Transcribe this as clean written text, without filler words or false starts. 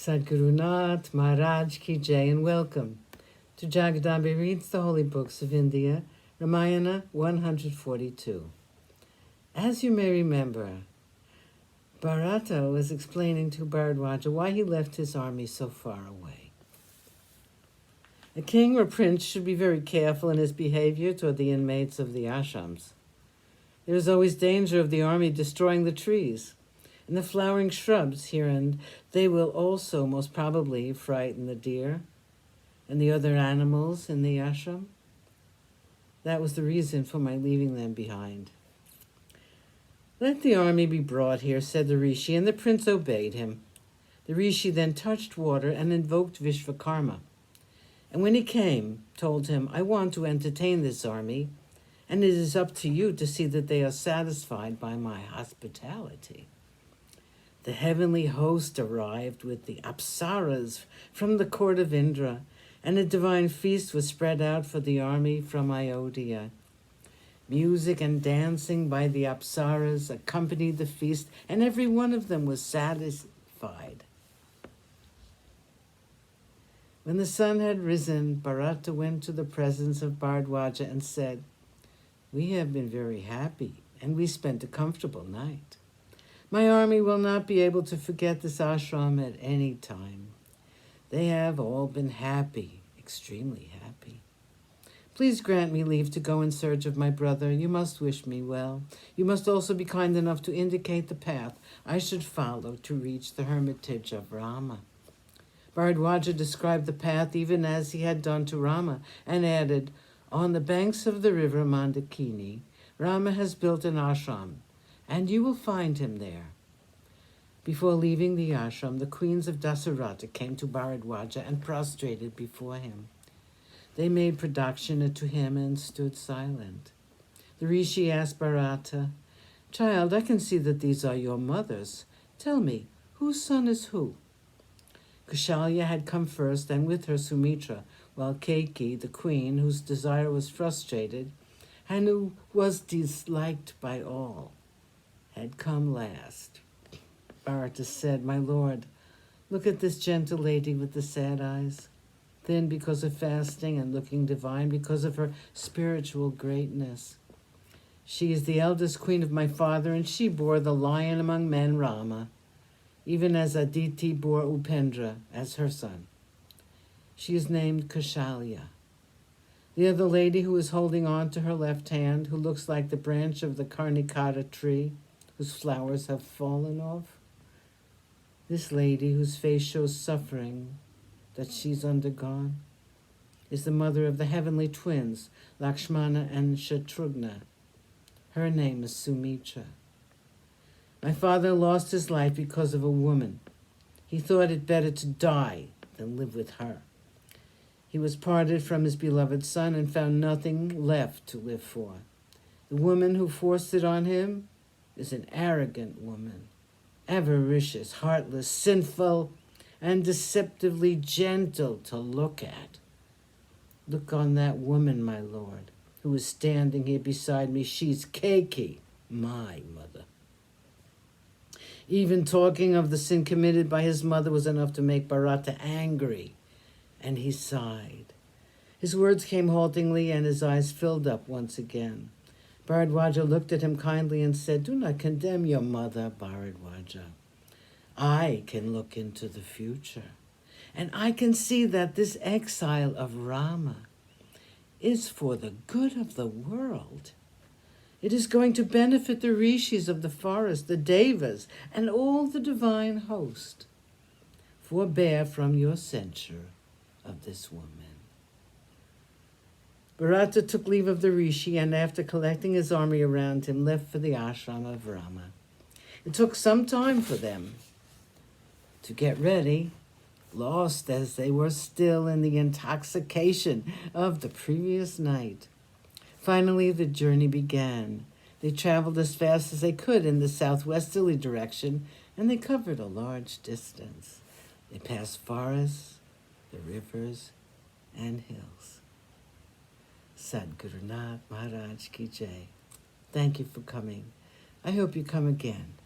Sadguru Nath Maharaj Ki Jai, and welcome to Jagadambe Reads the Holy Books of India, Ramayana142. As you may remember, Bharata was explaining to Bharadwaja why he left his army so far away. A king or prince should be very careful in his behavior toward the inmates of the ashrams. There is always danger of the army destroying the trees and the flowering shrubs here, and they will also most probably frighten the deer and the other animals in the ashram. That was the reason for my leaving them behind. "Let the army be brought here," said the rishi, and the prince obeyed him. The rishi then touched water and invoked Vishvakarma. And when he came, told him, "I want to entertain this army, and it is up to you to see that they are satisfied by my hospitality." The heavenly host arrived with the apsaras from the court of Indra, and a divine feast was spread out for the army from Ayodhya. Music and dancing by the apsaras accompanied the feast, and every one of them was satisfied. When the sun had risen, Bharata went to the presence of Bharadwaja and said, "We have been very happy, and we spent a comfortable night. My army will not be able to forget this ashram at any time. They have all been happy, extremely happy. Please grant me leave to go in search of my brother. You must wish me well. You must also be kind enough to indicate the path I should follow to reach the hermitage of Rama." Bharadwaja described the path even as he had done to Rama, and added, "On the banks of the river Mandakini, Rama has built an ashram, and you will find him there." Before leaving the ashram, the queens of Dasarata came to Bharadwaja and prostrated before him. They made pradakshina to him and stood silent. The rishi asked Bharata, "Child, I can see that these are your mothers. Tell me, whose son is who?" Kushalya had come first, and with her Sumitra, while Keiki, the queen, whose desire was frustrated, and who was disliked by all, had come last. Bharata said, "My lord, look at this gentle lady with the sad eyes, thin because of fasting and looking divine because of her spiritual greatness. She is the eldest queen of my father, and she bore the lion among men, Rama, even as Aditi bore Upendra as her son. She is named Kushalya. The other lady who is holding on to her left hand, who looks like the branch of the Karnikara tree, whose flowers have fallen off. This lady, whose face shows suffering that she's undergone, is the mother of the heavenly twins, Lakshmana and Shatrughna. Her name is Sumitra. My father lost his life because of a woman. He thought it better to die than live with her. He was parted from his beloved son and found nothing left to live for. The woman who forced it on him is an arrogant woman, avaricious, heartless, sinful, and deceptively gentle to look at. Look on that woman, my lord, who is standing here beside me. She's Keiki, my mother." Even talking of the sin committed by his mother was enough to make Bharata angry, and he sighed. His words came haltingly, and his eyes filled up once again. Bharadwaja looked at him kindly and said, "Do not condemn your mother, Bharadwaja. I can look into the future, and I can see that this exile of Rama is for the good of the world. It is going to benefit the rishis of the forest, the devas, and all the divine host. Forbear from your censure of this woman." Bharata took leave of the rishi, and after collecting his army around him, left for the ashram of Rama. It took some time for them to get ready, lost as they were still in the intoxication of the previous night. Finally, the journey began. They traveled as fast as they could in the southwesterly direction, and they covered a large distance. They passed forests, the rivers, and hills. Sadguru Nath Maharaj Ki Jai. Thank you for coming. I hope you come again.